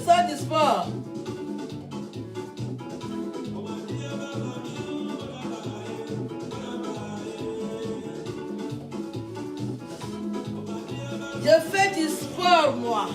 sors du sport. Je fais du sport, moi.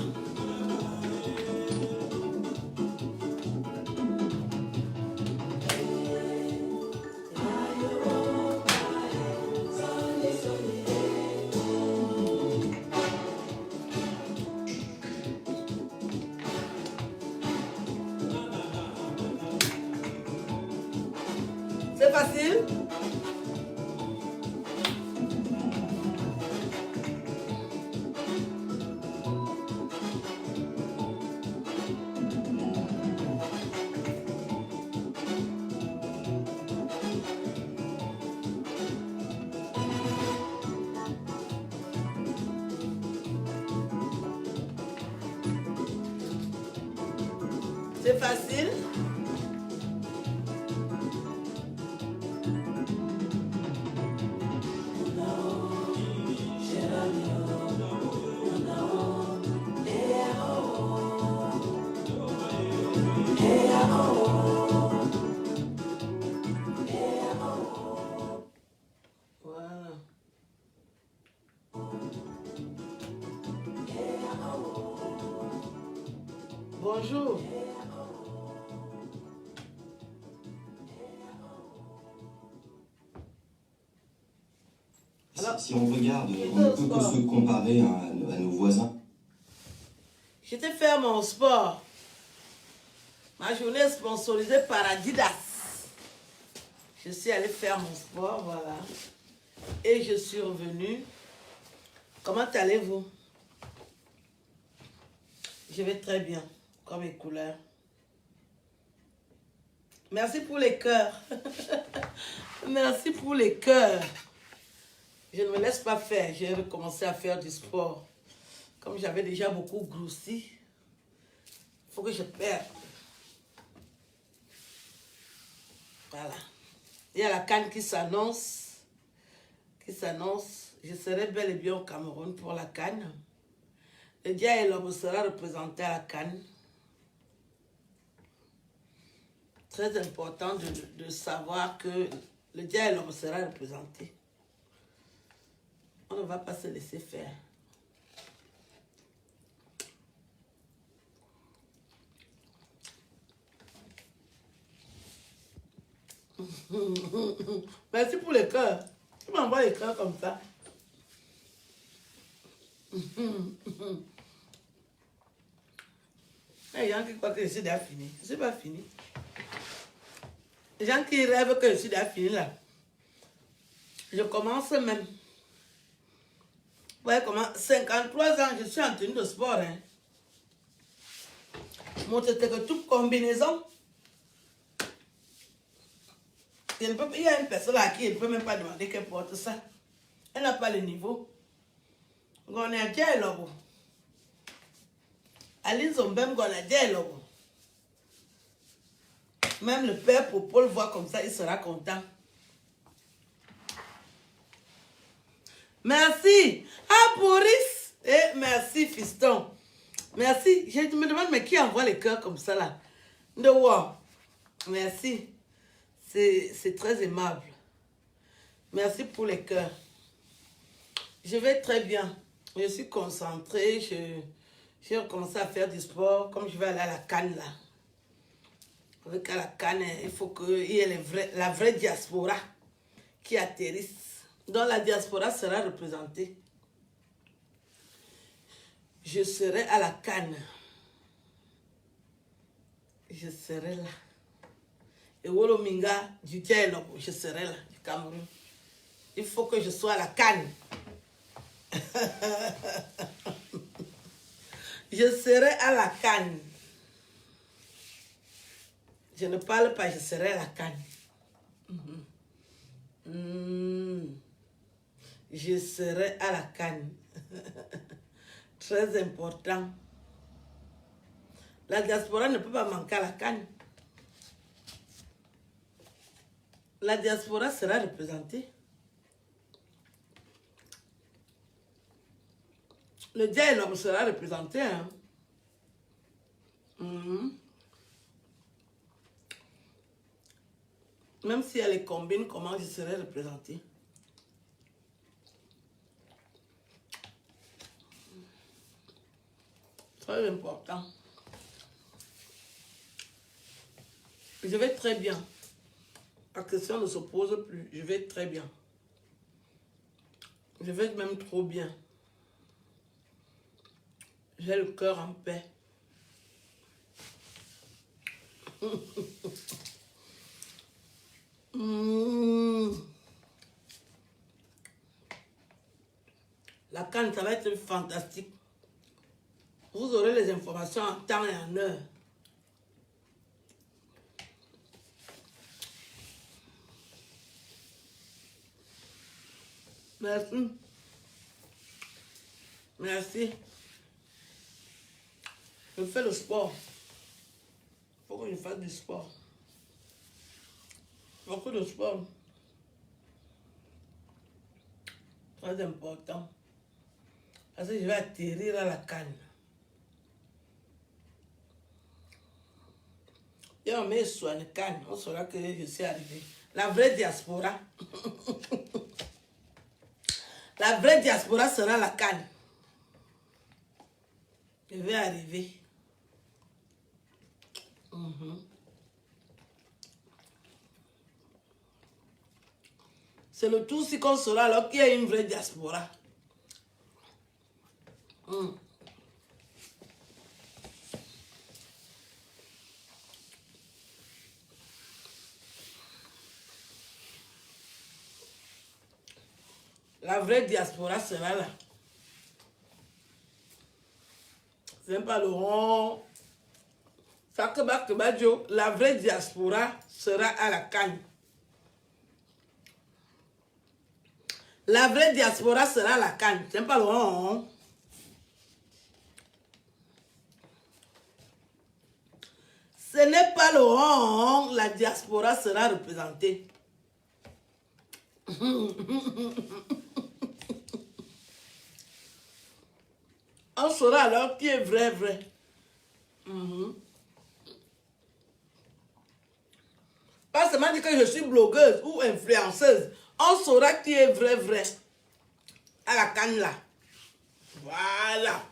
C'est facile. C'est facile. Voilà. Bonjour. Si on regarde, on ne peut que se comparer à nos voisins. J'étais faire mon sport. Ma journée est sponsorisée par Adidas. Je suis allée faire mon sport, voilà. Et je suis revenue. Comment allez-vous? Je vais très bien, comme les couleurs. Merci pour les cœurs. Merci pour les cœurs. Je ne me laisse pas faire. J'ai recommencé à faire du sport. Comme j'avais déjà beaucoup grossi, il faut que je perde. Voilà. Il y a la CAN qui s'annonce. Je serai bel et bien au Cameroun pour la CAN. Le Dia et l'homme sera représenté à la CAN. Très important de savoir que le Dia et l'homme sera représenté. On ne va pas se laisser faire. Merci pour les cœurs. Tu m'envoies les cœurs comme ça. Les gens qui croient que je suis déjà fini. Je ne suis pas fini. Les gens qui rêvent que je suis déjà fini là. Je commence même. Vous voyez comment, 53 ans, je suis en tenue de sport. Hein. Mon tête que toute combinaison. Il y a une personne à qui elle ne peut même pas demander qu'elle porte ça. Elle n'a pas le niveau. On est déjà là. Aline Zombem, on est déjà là. Même le père Popol voit comme ça, il sera content. Merci. Ah, Boris. Et merci, fiston. Merci. Je me demande, mais qui envoie les cœurs comme ça là? De wow. Merci. C'est très aimable. Merci pour les cœurs. Je vais très bien. Je suis concentrée. J'ai recommencé à faire du sport. Comme je vais aller à la CAN là. Avec la CAN, il faut qu'il y ait la vraie diaspora qui atterrisse. Donc la diaspora sera représentée. Je serai à la CAN. Je serai là. Et Wolominga du Diallo, je serai là, du Cameroun. Il faut que je sois à la CAN. Je serai à la CAN. Je ne parle pas, je serai à la CAN. Je serai à la CAN. Très important. La diaspora ne peut pas manquer à la CAN. La diaspora sera représentée. Le Dia et l'homme sera représenté. Hein? Même si elle les combine, comment je serai représentée? Très important. Je vais très bien. La question ne se pose plus. Je vais très bien. Je vais même trop bien. J'ai le cœur en paix. La canne, ça va être fantastique. Vous aurez les informations en temps et en heure. Merci. Merci. Je fais le sport. Il faut que je fasse du sport. Beaucoup de sport. Très important. Parce que je vais atterrir à la canne. Et on met sur la canne. On saura que je suis arrivé. La vraie diaspora. La vraie diaspora sera la canne. Je vais arriver. C'est le tout si qu'on saura alors qu'il y a une vraie diaspora. La vraie diaspora sera là. C'est pas le rond. La vraie diaspora sera à la canne. La vraie diaspora sera à la canne. C'est pas le rond. Ce n'est pas le rond. La diaspora sera représentée. On saura alors qui est vrai. Pas seulement dire que je suis blogueuse ou influenceuse. On saura qui est vrai. À la canne là. Voilà.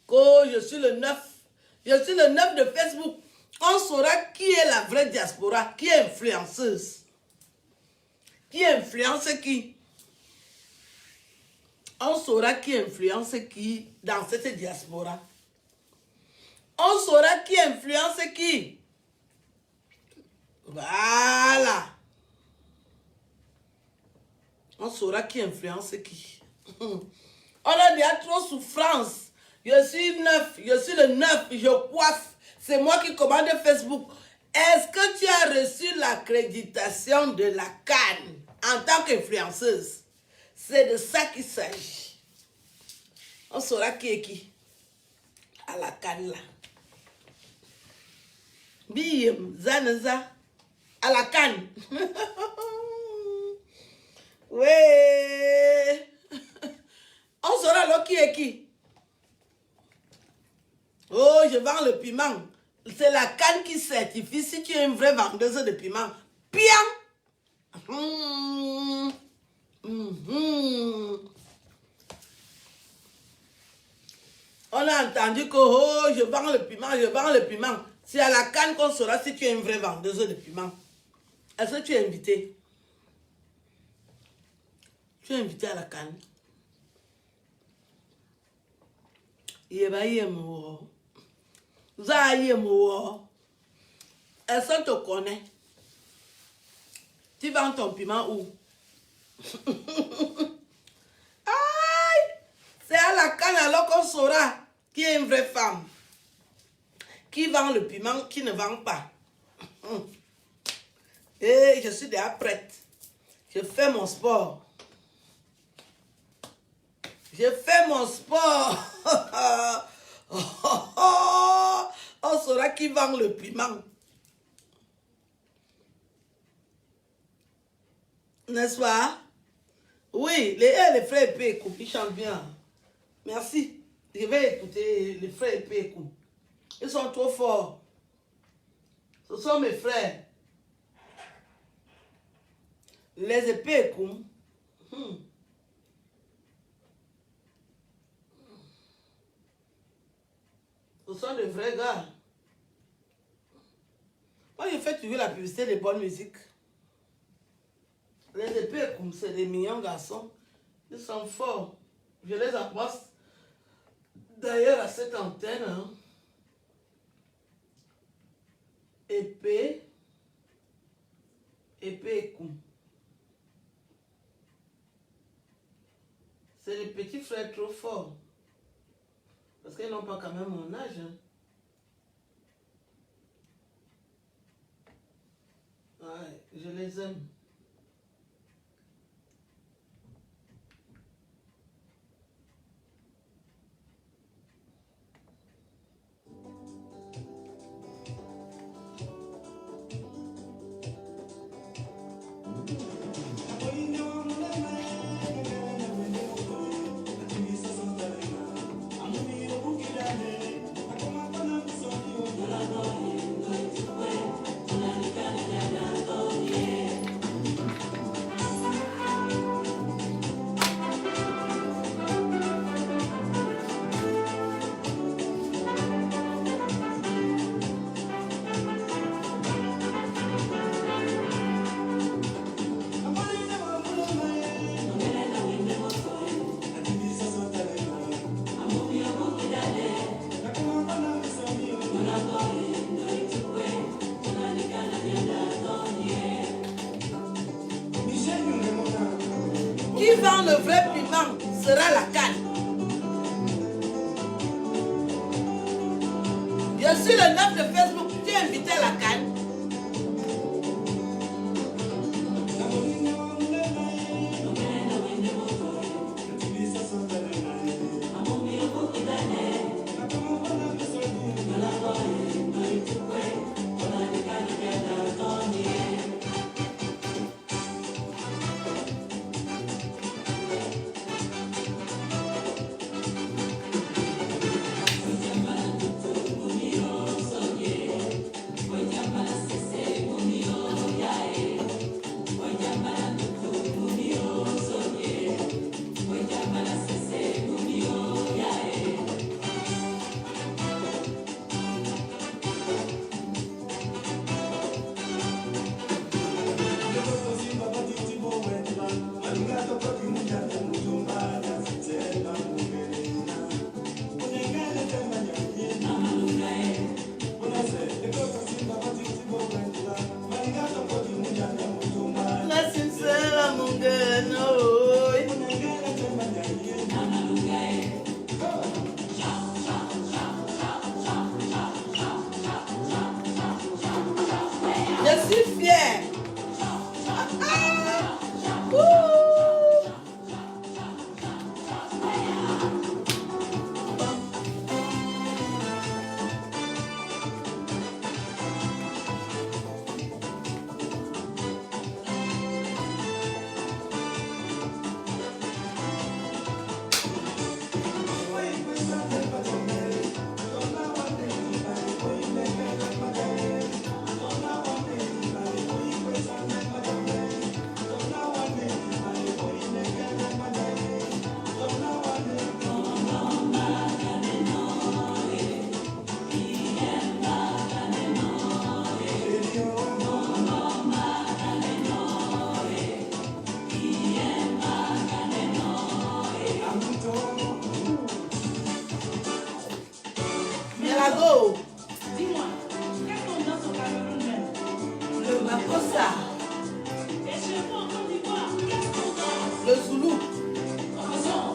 Oh, je suis le 9. Je suis le 9 de Facebook. On saura qui est la vraie diaspora. Qui est influenceuse. Qui influence qui. On saura qui influence qui dans cette diaspora. On saura qui influence qui. Voilà. On saura qui influence qui. On a déjà trop souffrance. Je suis le 9, je coiffe. C'est moi qui commande Facebook. Est-ce que tu as reçu l'accréditation de la canne en tant qu'influenceuse? C'est de ça qu'il s'agit. On saura qui est qui. À la canne là. Bim, Zanaza. À la canne. Ouais. On saura alors qui est qui. Oh, je vends le piment. C'est la canne qui certifie si tu es une vraie vendeuse de piment. Bien. On a entendu que oh, je vends le piment. C'est à la canne qu'on saura si tu es une vraie vendeuse de piment. Est-ce que tu es invité? Tu es invité à la canne. Est-ce qu'on te connaît? Tu vends ton piment où? Aïe! C'est à la canne alors qu'on saura qui est une vraie femme. Qui vend le piment, qui ne vend pas. Et je suis déjà prête. Je fais mon sport. Je fais mon sport. On saura qui vend le piment. N'est-ce pas? Oui, les frères épées, ils chantent bien. Merci. Je vais écouter les frères épées. Ils sont trop forts. Ce sont mes frères. Les épées comme. Ce sont de vrais gars. Moi, je fais toujours la publicité de bonne musique. Les épées comme c'est des mignons garçons. Ils sont forts. Je les embrasse d'ailleurs à cette antenne. Hein. Épée comme. C'est les petits frères trop forts. Parce qu'ils n'ont pas quand même mon âge. Hein. Ouais, je les aime. Qui vend le vrai piment sera la canne. Je suis le 9 de Facebook, tu es invité à la canne. Je suis fière. Melago. Dis-moi, qu'est-ce qu'on danse au Cameroun même? Le Makossa. Et chez vous en Côte d'Ivoire, qu'est-ce qu'on danse? Le Zoulou. Faisons.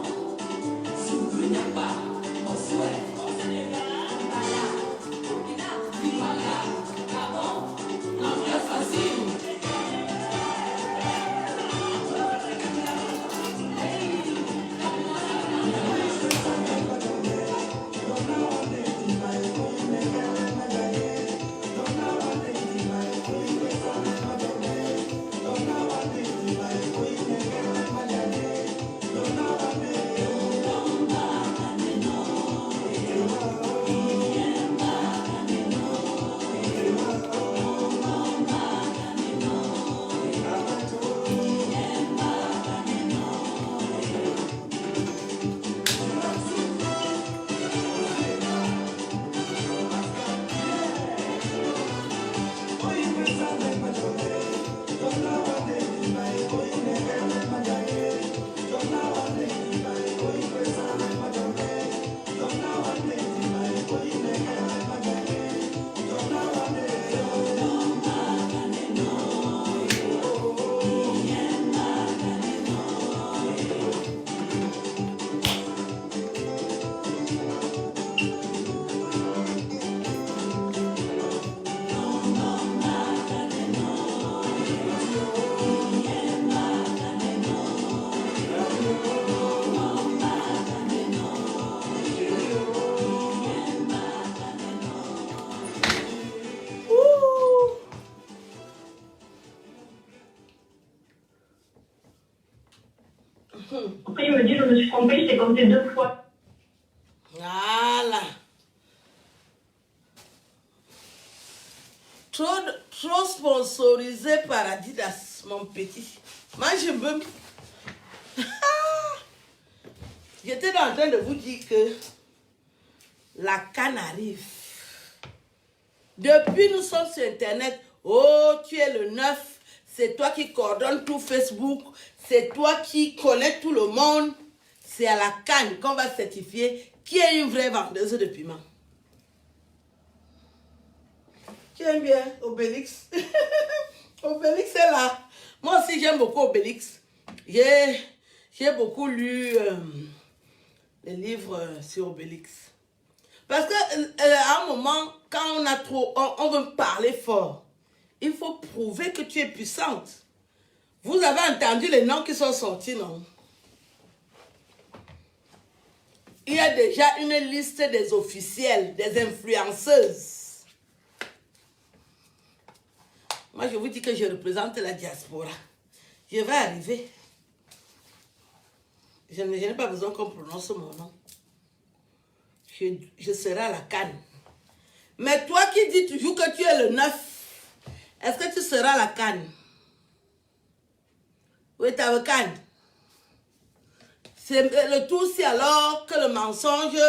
Zoulou n'est pas. Au souhait. Au Sénégal. Bala. Burkina. Bimala. Gabon. L'anglais facile. Après, il me dit, je me suis trompée, je t'ai compté 2 fois. Voilà. Trop sponsorisé par Adidas, mon petit. Moi, je veux... J'étais en train de vous dire que la canne arrive. Depuis nous sommes sur Internet, oh, tu es le neuf, c'est toi qui coordonne tout Facebook, c'est toi qui connais tout le monde. C'est à la canne qu'on va certifier qui est une vraie vendeuse de piment. Tu aimes bien Obélix? Obélix est là. Moi aussi, j'aime beaucoup Obélix. J'ai beaucoup lu les livres sur Obélix. Parce qu'à un moment, quand on veut parler fort, il faut prouver que tu es puissante. Vous avez entendu les noms qui sont sortis, non? Il y a déjà une liste des officiels, des influenceuses. Moi, je vous dis que je représente la diaspora. Je vais arriver. Je n'ai pas besoin qu'on prononce mon nom. Je serai à la canne. Mais toi qui dis toujours que tu es le neuf, est-ce que tu seras à la canne? Oui, tu as la canne. C'est le tout si alors que le mensonge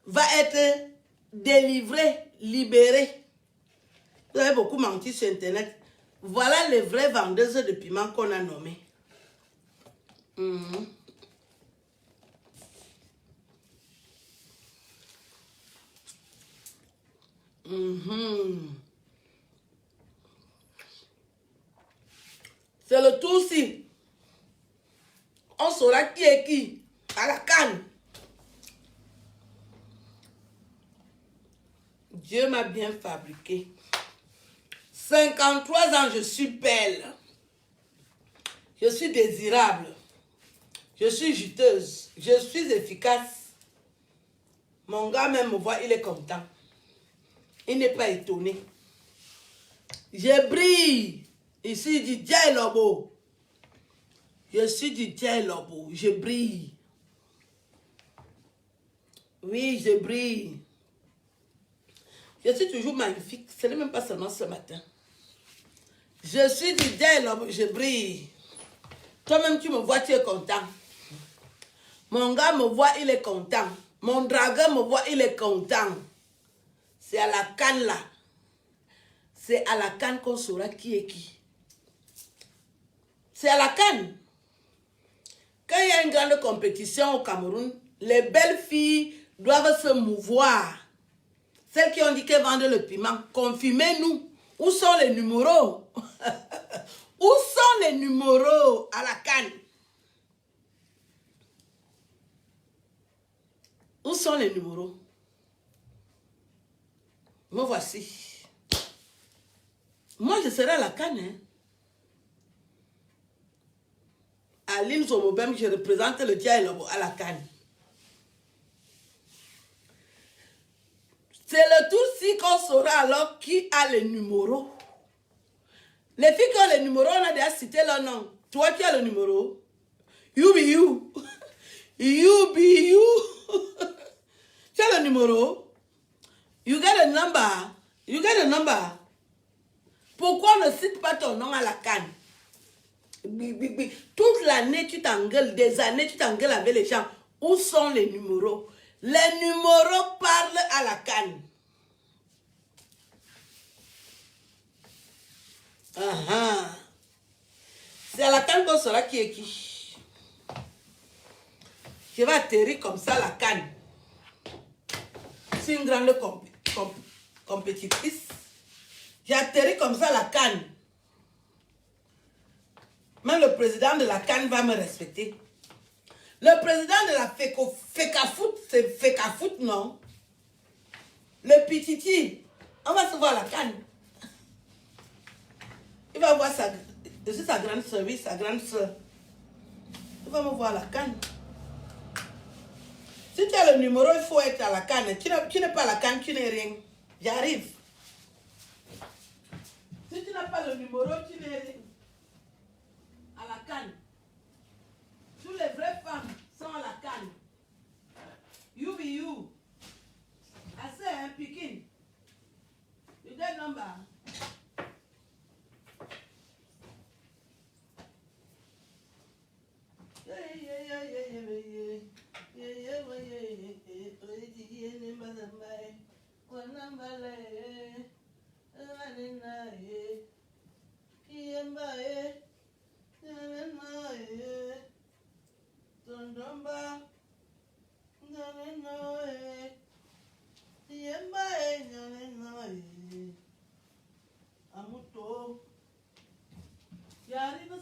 va être délivré, libéré. Vous avez beaucoup menti sur Internet. Voilà les vraies vendeuses de piment qu'on a nommées. C'est le tout si. On saura qui est qui à la canne. Dieu m'a bien fabriqué. 53 ans, je suis belle. Je suis désirable. Je suis juteuse. Je suis efficace. Mon gars même me voit, il est content. Il n'est pas étonné. Je brille. Ici, il dit Dia Lobo. Je suis du Dia Lobo. Je brille. Oui, je brille. Je suis toujours magnifique. Ce n'est même pas seulement ce matin. Je suis du Dia Lobo. Je brille. Toi-même, tu me vois, tu es content. Mon gars me voit, il est content. Mon dragueur me voit, il est content. C'est à la canne là. C'est à la canne qu'on saura qui est qui. C'est à la canne. Quand il y a une grande compétition au Cameroun, les belles filles doivent se mouvoir. Celles qui ont dit qu'elles vendent le piment, confirmez-nous. Où sont les numéros? Où sont les numéros à la canne? Où sont les numéros? Me voici. Moi, je serai à la canne. Hein? À l'île Zomobem, je représente le Dia Lobo à la canne. C'est le tour si qu'on saura alors qui a les numéros. Les filles qui ont les numéros, on a déjà cité leur nom. Toi qui as le numéro, you be you. You be you. Tu as le numéro. You get a number. You get a number. Pourquoi on ne cite pas ton nom à la canne? Toute l'année, tu t'engueules. Des années, tu t'engueules avec les gens. Où sont les numéros? Les numéros parlent à la canne. C'est à la canne qu'on saura qui est qui. Je vais atterrir comme ça à la canne. Je suis une grande compétitrice. J'ai atterri comme ça à la canne. Même le président de la canne va me respecter. Le président de la FECAFOOT, c'est FECAFOOT, non? Le Pititi, on va se voir à la canne. Il va voir sa grande soeur, oui, sa grande soeur. Il va me voir à la canne. Si tu as le numéro, il faut être à la canne. Tu n'es pas à la canne, tu n'es rien. J'arrive. Si tu n'as pas le numéro, tu n'es rien. À la canne. Tous les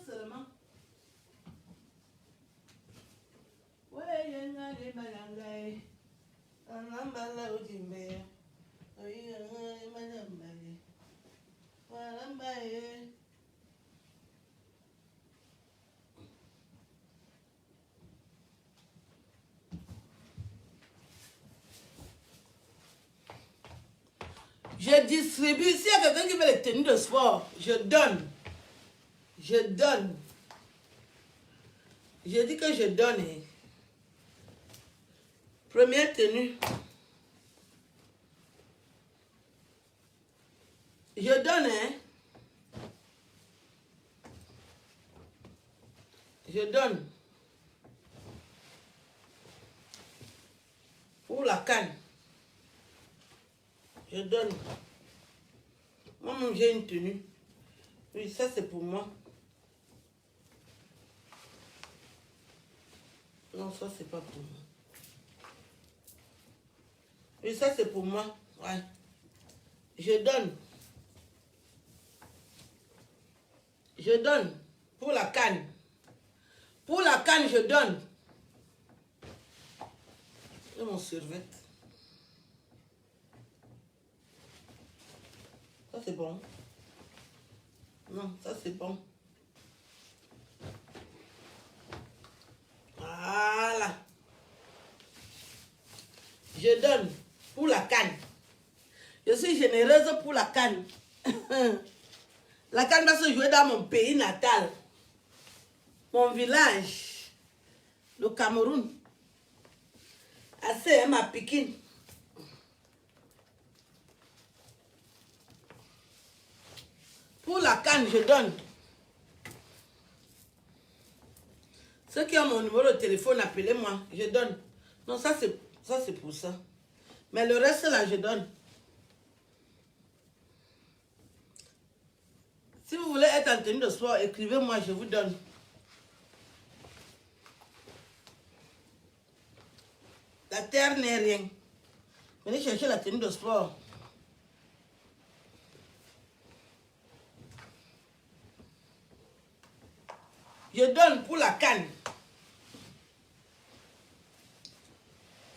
seulement. Ouais, il y a des balangaï. On a mal au dimé. Oui, il y a des balangaï. Voilà, baïe. Je distribue. S'il y a quelqu'un qui veut les tenues de sport, je donne. Je donne. Je dis que je donne. Hein. Première tenue. Je donne, hein. Je donne. Pour la canne. Je donne. Moi, j'ai une tenue. Oui, ça c'est pour moi. Non, ça c'est pas pour moi. Oui, ça c'est pour moi. Ouais. Je donne. Je donne. Pour la canne. Pour la canne, je donne. Et mon survêt. Ça c'est bon. Non, ça c'est bon. Voilà. Je donne pour la canne. Je suis généreuse pour la canne. La canne va se jouer dans mon pays natal. Mon village. Le Cameroun. Assez, ma Pikine. Pour la canne, je donne. Ceux qui ont mon numéro de téléphone, appelez-moi. Je donne. Non, ça c'est pour ça. Mais le reste là, je donne. Si vous voulez être en tenue de sport, écrivez-moi, je vous donne. La terre n'est rien. Venez chercher la tenue de sport. Je donne pour la canne.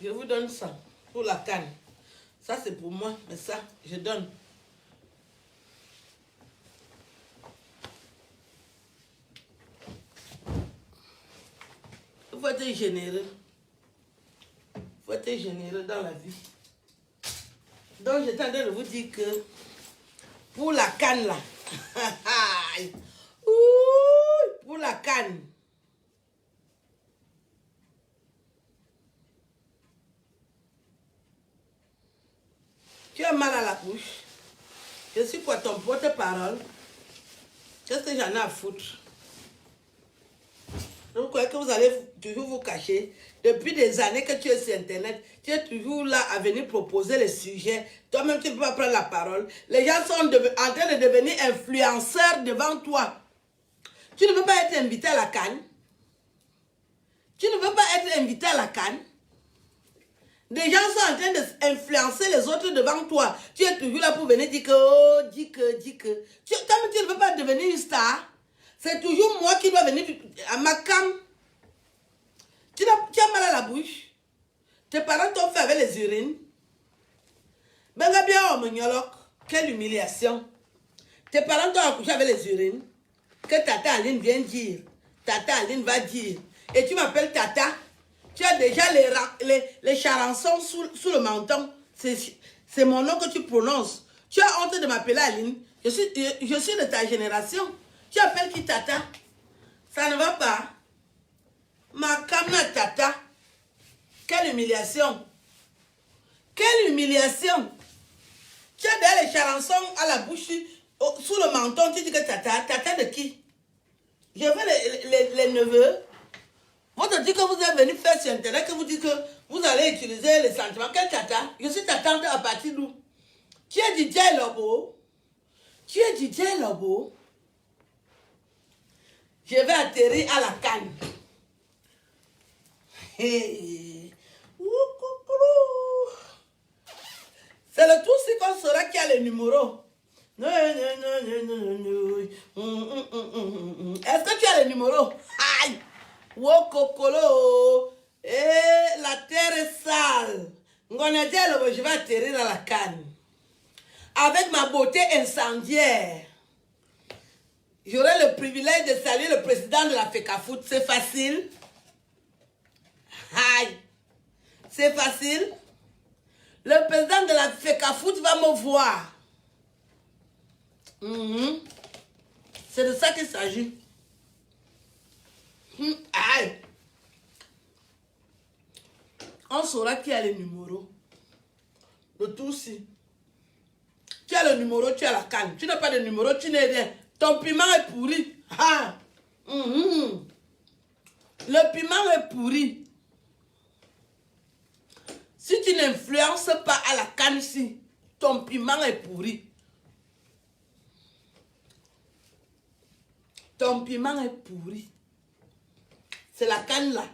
Je vous donne ça pour la canne. Ça c'est pour moi, mais ça, je donne. Il faut être généreux. Il faut être généreux dans la vie. Donc j'étais en train de vous dire que pour la canne là, pour la canne, tu as mal à la bouche. Je suis quoi ton porte-parole? Qu'est-ce que j'en ai à foutre? Vous croyez que vous allez toujours vous cacher? Depuis des années que tu es sur Internet, tu es toujours là à venir proposer les sujets. Toi-même, tu ne peux pas prendre la parole. Les gens sont en train de devenir influenceurs devant toi. Tu ne veux pas être invité à la canne? Tu ne veux pas être invité à la canne? Des gens sont en train d'influencer les autres devant toi. Tu es toujours là pour venir dire que, oh, dis que. Toi-même, tu ne veux pas devenir une star. C'est toujours moi qui dois venir à ma cam. Tu as mal à la bouche. Tes parents t'ont fait avec les urines. Benga bien, oh, mon quelle humiliation. Tes parents t'ont accouché avec les urines. Que Tata Aline vient dire. Tata Aline va dire. Et tu m'appelles Tata. Tu as déjà les charançons sous le menton. C'est mon nom que tu prononces. Tu as honte de m'appeler Aline. Je suis de ta génération. Tu appelles qui Tata? Ça ne va pas. Ma camna Tata. Quelle humiliation. Quelle humiliation. Tu as déjà les charançons à la bouche, sous le menton. Tu dis que Tata. Tata de qui? Je veux les neveux. On te dit que vous êtes venu faire sur Internet, que vous dites que vous allez utiliser les sentiments. Quel Tata? Je suis ta tante à partir d'où? Tu es DJ Lobo. Tu es DJ Lobo. Je vais atterrir à la canne. Hey. C'est le tout si qu'on saura qui a les numéros. Est-ce que tu as le numéro? Aïe! Wokokolo! Eh, la terre est sale. Ngonadjelo, je vais atterrir à la canne. Avec ma beauté incendiaire. J'aurai le privilège de saluer le président de la FECAFOOT. C'est facile. Aïe! C'est facile. Le président de la FECAFOOT va me voir. C'est de ça qu'il s'agit. Aïe! On saura qui a le numéro. Le tout si. Tu as le numéro, tu as la canne. Tu n'as pas de numéro, tu n'es rien. Ton piment est pourri. Ah. Le piment est pourri. Si tu n'influences pas à la canne ici, ton piment est pourri. Ton piment est pourri. C'est la canne là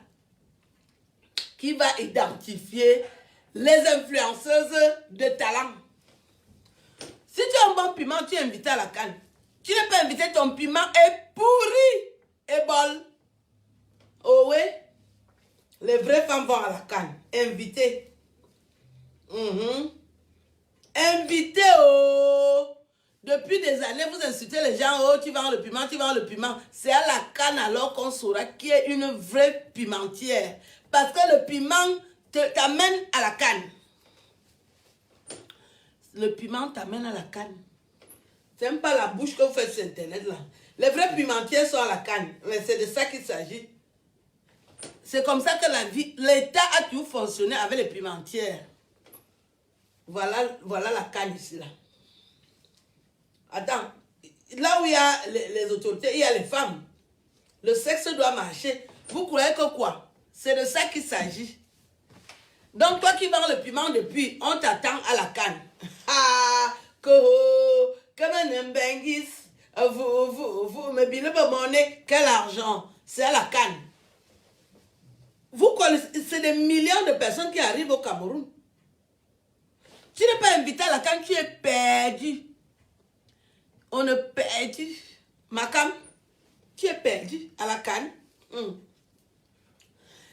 qui va identifier les influenceuses de talent. Si tu as un bon piment, tu es invité à la canne. Tu n'es pas invité, ton piment est pourri et bol. Oh oui, les vraies femmes vont à la canne. Invité. Invité, oh. Depuis des années, vous insultez les gens, oh, tu vends le piment, tu vends le piment. C'est à la canne alors qu'on saura qui est une vraie pimentière. Parce que le piment t'amène à la canne. Le piment t'amène à la canne. C'est même pas la bouche que vous faites sur Internet là. Les vrais pimentiers sont à la canne. Mais c'est de ça qu'il s'agit. C'est comme ça que la vie, l'État a toujours fonctionné avec les pimentières. Voilà la canne ici là. Attends, là où il y a les autorités, il y a les femmes. Le sexe doit marcher. Vous croyez que quoi? C'est de ça qu'il s'agit. Donc toi qui vends le piment depuis, on t'attend à la canne. Ah, comme un mbengis, vous, mais bien le monnaie, quel argent? C'est à la canne. Vous connaissez, c'est des millions de personnes qui arrivent au Cameroun. Tu n'es pas invité à la canne, tu es perdu. On est perdu. Makam, tu es perdu à la canne.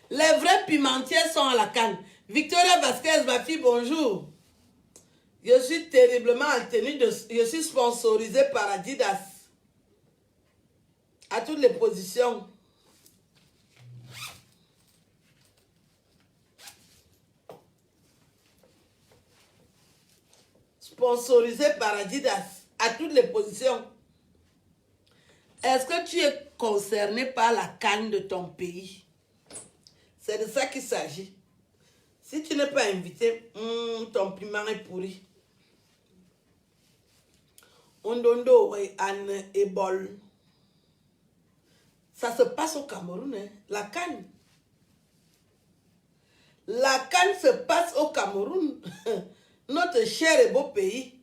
Les vrais pimentiers sont à la canne. Victoria Vasquez, ma fille, bonjour. Je suis terriblement en tenue de... Je suis sponsorisée par Adidas. À toutes les positions. Sponsorisée par Adidas. À toutes les positions. Est-ce que tu es concerné par la canne de ton pays? C'est de ça qu'il s'agit. Si tu n'es pas invité, ton piment est pourri. Ondondo et Anne et Bol. Ça se passe au Cameroun, hein? La canne. La canne se passe au Cameroun. Notre cher et beau pays.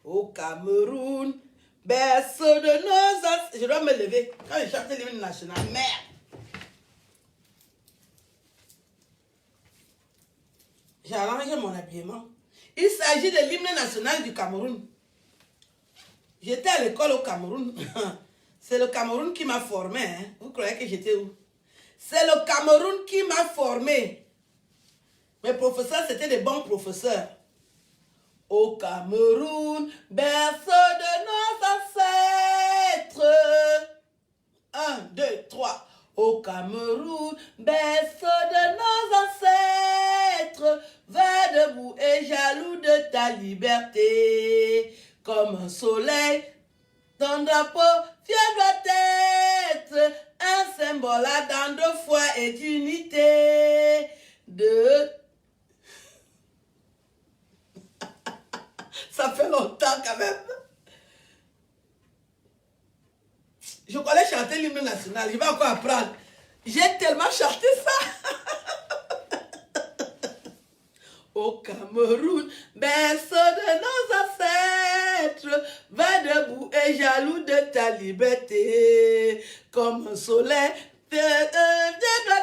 Au Cameroun, berceau de nos ancêtres. Je dois me lever. Quand je chante l'hymne national, merde. J'ai arrangé mon habillement. Il s'agit de l'hymne national du Cameroun. J'étais à l'école au Cameroun. C'est le Cameroun qui m'a formé. Hein? Vous croyez que j'étais où? C'est le Cameroun qui m'a formé. Mes professeurs, c'était des bons professeurs. Au Cameroun, berceau de nos ancêtres. 1, 2, 3. Au Cameroun, berceau de nos ancêtres. Va debout et jaloux de ta liberté. Comme un soleil, ton drapeau fier doit être un symbole ardent de foi et d'unité. Ça fait longtemps quand même. Je connais chanter l'hymne national. Je vais encore apprendre. J'ai tellement chanté ça. Au Cameroun, berceau de nos ancêtres, va debout et jaloux de ta liberté. Comme un soleil, tu dois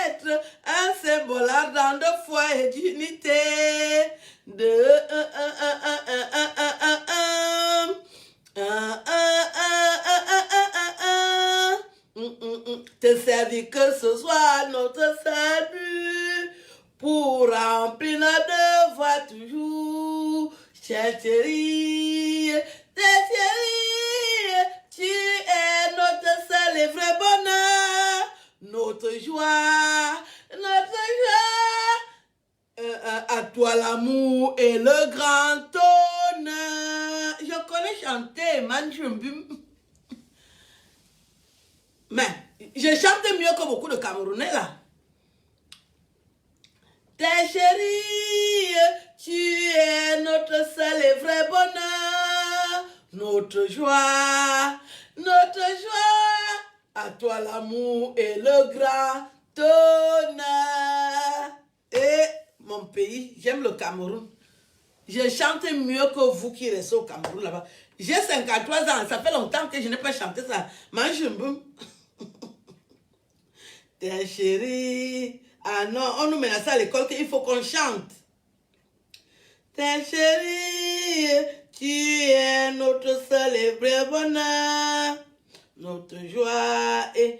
être un symbole ardent de foi et d'unité. Te servir que ce soit notre seul but pour remplir nos devoirs toujours. Chère chérie, tu es notre seul et vrai bonheur, notre joie, notre joie. À toi l'amour et le grand honneur. Je connais chanter, Manjumbim. Mais je chante mieux que beaucoup de Camerounais là. Tes chéris, tu es notre seul et vrai bonheur, notre joie, notre joie. À toi l'amour et le grand honneur. Et mon pays, j'aime le Cameroun. Je chante mieux que vous qui restez au Cameroun là-bas. J'ai 53 ans, ça fait longtemps que je n'ai pas chanté ça. Manjumbim. Tes chéris. Ah non, on nous menace à l'école qu'il faut qu'on chante. Tes chéris, tu es notre seul et vrai bonheur, notre joie et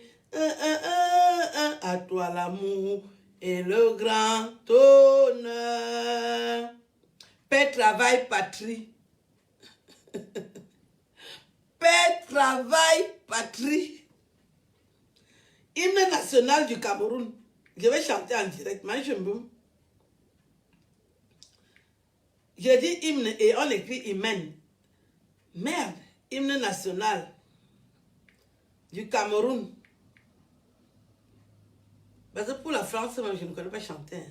à toi l'amour et le grand honneur. Paix, travail, patrie. Paix, travail, patrie. Hymne national du Cameroun. Je vais chanter en direct. J'ai dit hymne et on écrit hymen. Merde, hymne national du Cameroun. Parce que pour la France, moi, je ne connais pas chanter.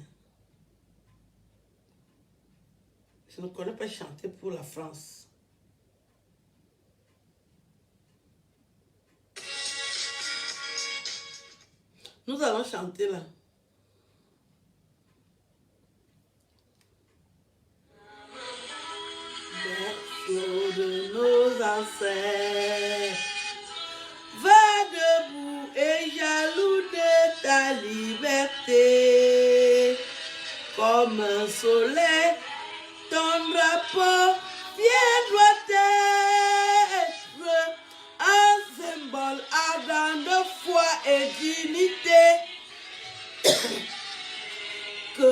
Je ne connais pas chanter pour la France. Nous allons chanter là. Berceau de nos ancêtres, va debout et jaloux de ta liberté. Comme un soleil, ton drapeau doit être un symbole ardent de foi et d'unité. Que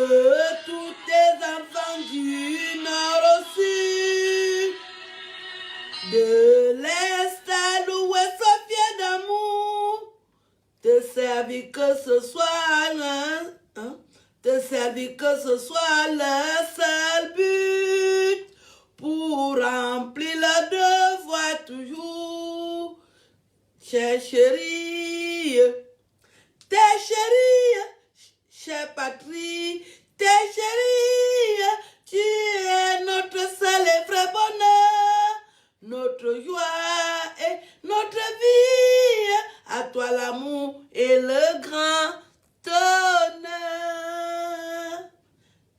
tous tes enfants du nord au sud, de l'est à l'ouest soient fiers d'amour, te servir que ce soit te servir que ce soit le seul but pour remplir le devoir toujours. Chère chérie, tes chéris, chère patrie, tes chéris, tu es notre seul et vrai bonheur, notre joie et notre vie. À toi l'amour et le grand honneur.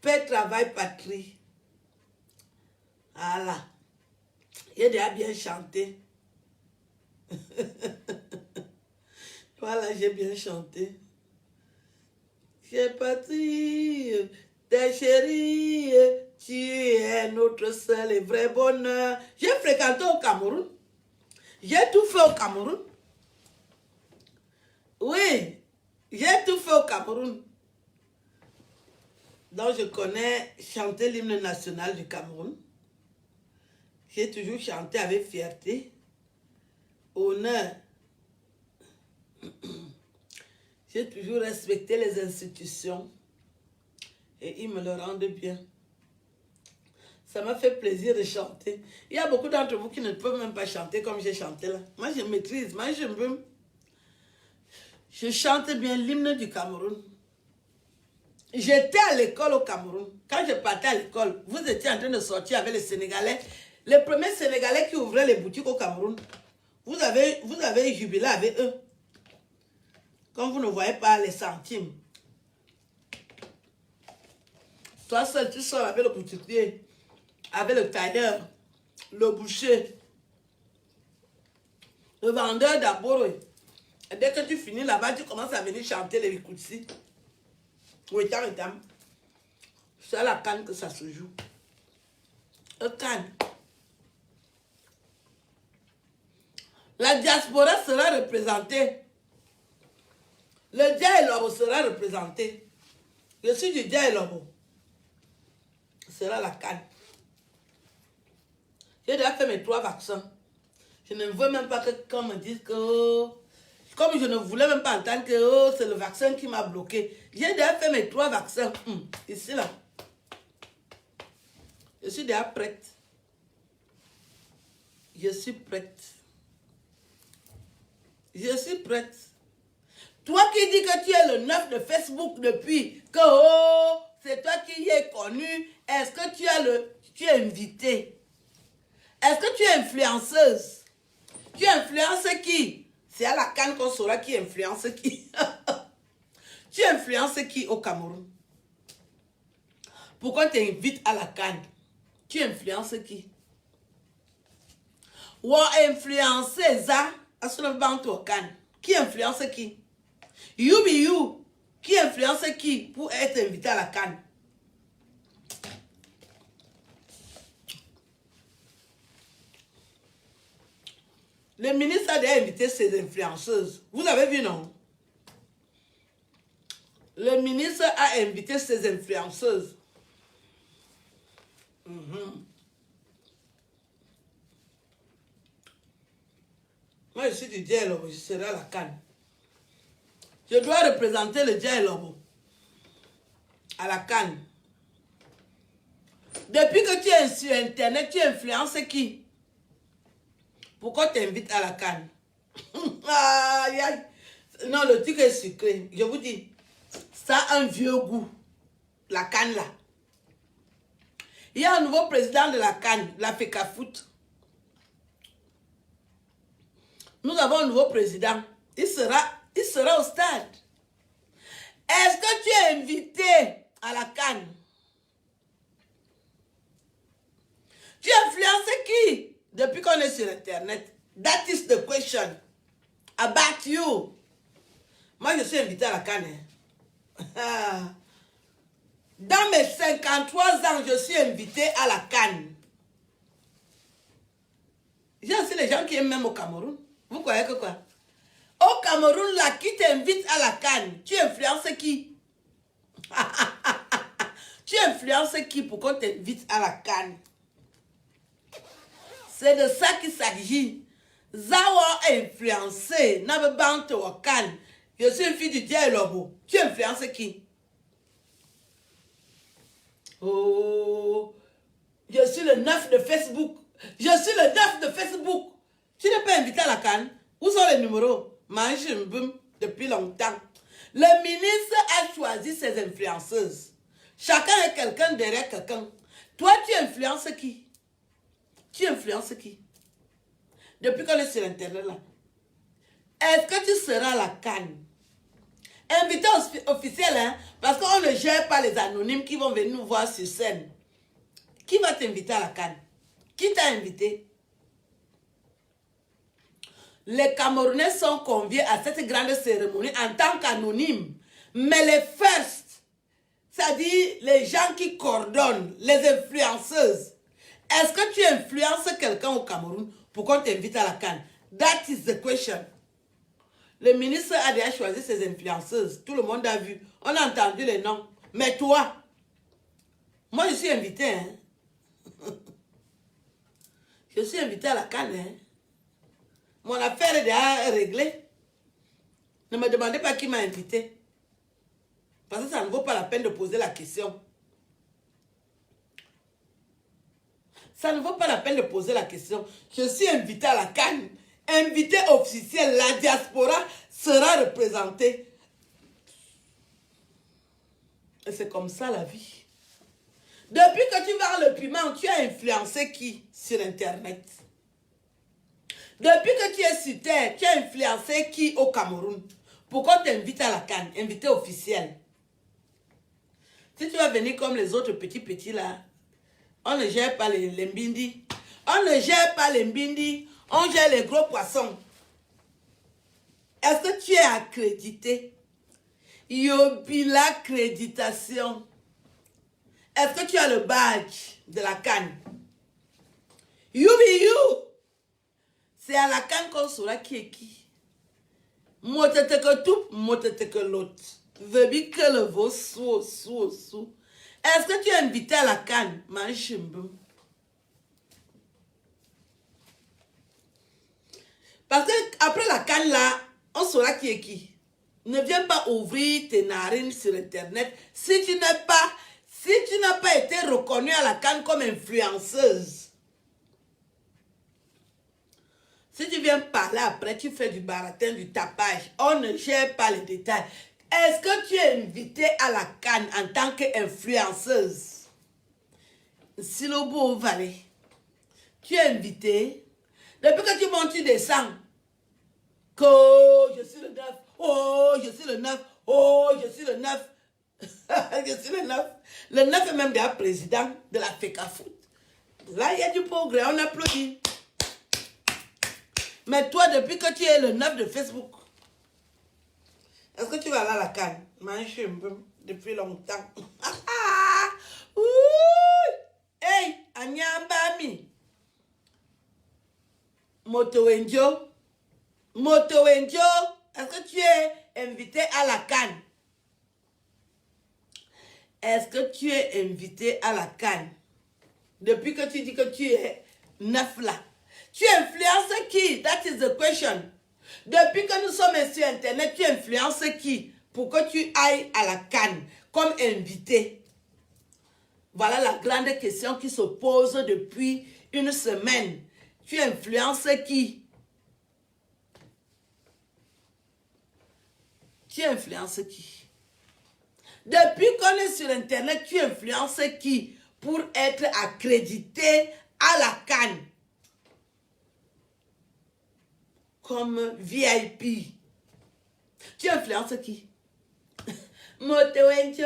Paix, travail, patrie. Voilà. Il a déjà bien chanté. Voilà, j'ai bien chanté. Chère patrie, tes chéris, tu es notre seul et vrai bonheur. J'ai fréquenté au Cameroun. J'ai tout fait au Cameroun. Oui, j'ai tout fait au Cameroun. Donc je connais chanter l'hymne national du Cameroun. J'ai toujours chanté avec fierté, honneur. J'ai toujours respecté les institutions et ils me le rendent bien. Ça m'a fait plaisir de chanter. Il y a beaucoup d'entre vous qui ne peuvent même pas chanter comme j'ai chanté là. Moi, je maîtrise. Moi, je chante bien l'hymne du Cameroun. J'étais à l'école au Cameroun. Quand je partais à l'école, vous étiez en train de sortir avec les Sénégalais. Les premiers Sénégalais qui ouvraient les boutiques au Cameroun. Vous avez jubilé avec eux. Quand vous ne voyez pas les centimes. Toi seul, tu sors avec le boutiquier, avec le tailleur, le boucher, le vendeur d'abord. Et dès que tu finis là-bas, tu commences à venir chanter les Rikoutsi. Oui, c'est à la canne que ça se joue. Canne. La diaspora sera représentée Le Dja Lobo sera représenté. Je suis du Dja Lobo. Ce sera la CAN. J'ai déjà fait mes 3 vaccins. Je ne veux même pas que quand me dise que... oh, comme je ne voulais même pas entendre que oh, c'est le vaccin qui m'a bloqué. J'ai déjà fait mes 3 vaccins. Ici, là. Je suis déjà prête. Je suis prête. Je suis prête. Toi qui dis que tu es le 9 de Facebook depuis que oh, c'est toi qui y es connu, est-ce que tu es invité? Est-ce que tu es influenceuse? Tu influences qui? C'est à la CAN qu'on saura qui influence qui. Tu influences qui au Cameroun? Pourquoi tu invites à la CAN? Tu influences qui? Ou influencer ça à ce bantu au CAN? Qui influence qui? You be you. Qui influence qui pour être invité à la CAN? Le ministre a déjà invité ses influenceuses. Vous avez vu, non? Le ministre a invité ses influenceuses. Moi, je suis du Dja Lobo, je serai à la CAN. Je dois représenter le Dja Lobo à la CAN. Depuis que tu es sur Internet, tu influences qui? Pourquoi tu invites à la CAN? Aïe, aïe. Non, le truc est sucré. Je vous dis, ça a un vieux goût. La CAN là. Il y a un nouveau président de la CAN, la FECAFOOT. Nous avons un nouveau président. Il sera au stade. Est-ce que tu es invité à la CAN? Tu influences qui? Depuis qu'on est sur Internet. That is the question. About you. Moi, je suis invité à la CAN. Dans mes 53 ans, je suis invité à la CAN. J'ai aussi les gens qui aiment même au Cameroun. Vous croyez que quoi? Au Cameroun, là, qui t'invite à la CAN? Tu influences qui? Tu influences qui pour qu'on t'invite à la CAN? C'est de ça qu'il s'agit. Zawa influencé. N'avez pas au CAN. Je suis une fille du Dja Lobo. Tu influences qui? Oh, je suis le 9 de Facebook. Je suis le 9 de Facebook. Tu n'es pas invité à la CAN. Où sont les numéros? Mange depuis longtemps. Le ministre a choisi ses influenceuses. Chacun est quelqu'un derrière quelqu'un. Toi, tu influences qui? Tu influences qui? Depuis qu'on est sur Internet là. Est-ce que tu seras à la CAN? Invité officiel, hein? Parce qu'on ne gère pas les anonymes qui vont venir nous voir sur scène. Qui va t'inviter à la CAN? Qui t'a invité? Les Camerounais sont conviés à cette grande cérémonie en tant qu'anonymes. Mais les first, c'est-à-dire les gens qui coordonnent, les influenceuses. Est-ce que tu influences quelqu'un au Cameroun pour qu'on t'invite à la CAN? That is the question. Le ministre a déjà choisi ses influenceuses. Tout le monde a vu. On a entendu les noms. Mais toi, moi je suis invité. Hein? Je suis invité à la CAN. Hein? Mon affaire est déjà réglée. Ne me demandez pas qui m'a invité. Parce que ça ne vaut pas la peine de poser la question. Ça ne vaut pas la peine de poser la question. Je suis invité à la CAN. Invité officiel, la diaspora sera représentée. Et c'est comme ça la vie. Depuis que tu vends le piment, tu as influencé qui sur Internet? Depuis que tu es sur Terre, tu as influencé qui au Cameroun? Pourquoi t'invites à la CAN? Invité officiel. Si tu vas venir comme les autres petits là, on ne gère pas les mbindi. On ne gère pas les mbindi. On gère les gros poissons. Est-ce que tu es accrédité? Yobi l'accréditation. Est-ce que tu as le badge de la CAN? You be you. C'est à la CAN qu'on saura qui est qui. Motete que tout, motete que l'autre. Vebi que le veau sous. Est-ce que tu es invité à la canne? Manchimbo. Parce que après la canne là, on saura qui est qui. Ne viens pas ouvrir tes narines sur internet si tu n'as pas été reconnue à la canne comme influenceuse. Si tu viens parler après, tu fais du baratin, du tapage. On ne gère pas les détails. Est-ce que tu es invité à la canne en tant qu'influenceuse? Si le beau valet, tu es invité. Depuis que tu montes, tu descends. Que je suis le 9. Oh, je suis le 9. Oh, je suis le 9. Je suis le 9. Le 9 est même déjà président de la FECAFOOT. Là, il y a du progrès, on applaudit. Mais toi, depuis que tu es le 9 de Facebook, est-ce que tu vas aller à la canne? Mange depuis longtemps. Hey, Anyambami. Moto Wenjo, est-ce que tu es invité à la canne? Est-ce que tu es invité à la canne? Depuis que tu dis que tu es 9 là. Tu influences qui? That is the question. Depuis que nous sommes sur Internet, tu influences qui? Pour que tu ailles à la canne comme invité. Voilà la grande question qui se pose depuis une semaine. Tu influences qui? Tu influences qui? Depuis qu'on est sur Internet, tu influences qui pour être accrédité à la canne comme VIP? Tu influences qui? Moto Wenjo,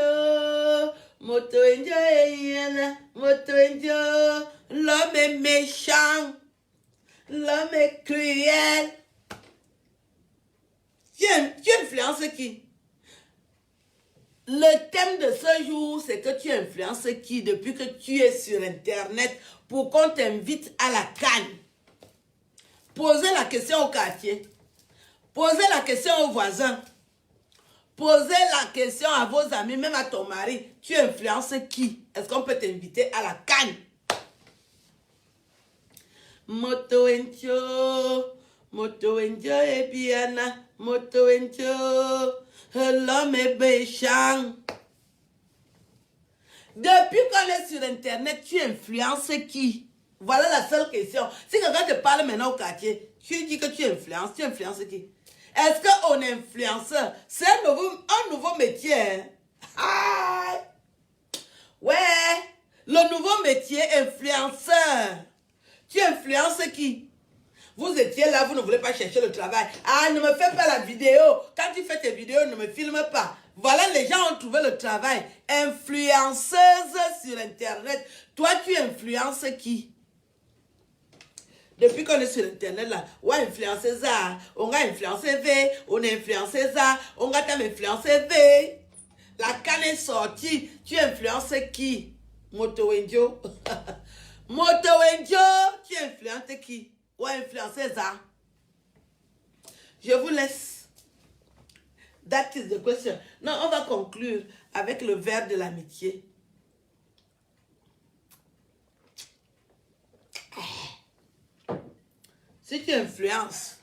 l'homme est méchant, l'homme est cruel. Tu influences qui? Le thème de ce jour, c'est que tu influences qui depuis que tu es sur Internet pour qu'on t'invite à la canne. Posez la question au quartier. Posez la question aux voisins. Posez la question à vos amis, même à ton mari. Tu influences qui? Est-ce qu'on peut t'inviter à la canne? Moto Wenjo et Biana. Moto Wenjo, l'homme est méchant. Depuis qu'on est sur Internet, tu influences qui? Voilà la seule question. Si quelqu'un te parle maintenant au quartier, tu dis que tu influences qui? Est-ce qu'on est influenceur? C'est un nouveau métier. Hein? Ah! Ouais, le nouveau métier influenceur. Tu influences qui? Vous étiez là, vous ne voulez pas chercher le travail. Ah, ne me fais pas la vidéo. Quand tu fais tes vidéos, ne me filme pas. Voilà, les gens ont trouvé le travail. Influenceuse sur Internet. Toi, tu influences qui? Depuis qu'on est sur Internet là, on a influencé ça, on a influencé V, on a influencé ça, on a tam influencé V. La canne est sortie, tu influences qui? Moto Wenjo. Moto Wenjo, tu influences qui? On a influencé ça. Je vous laisse. That is the question. Non, on va conclure avec le verre de l'amitié. Si tu influences,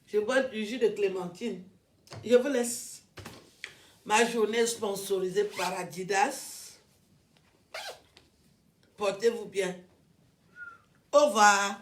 je bois du jus de clémentine. Je vous laisse. Ma journée sponsorisée par Adidas. Portez-vous bien. Au revoir.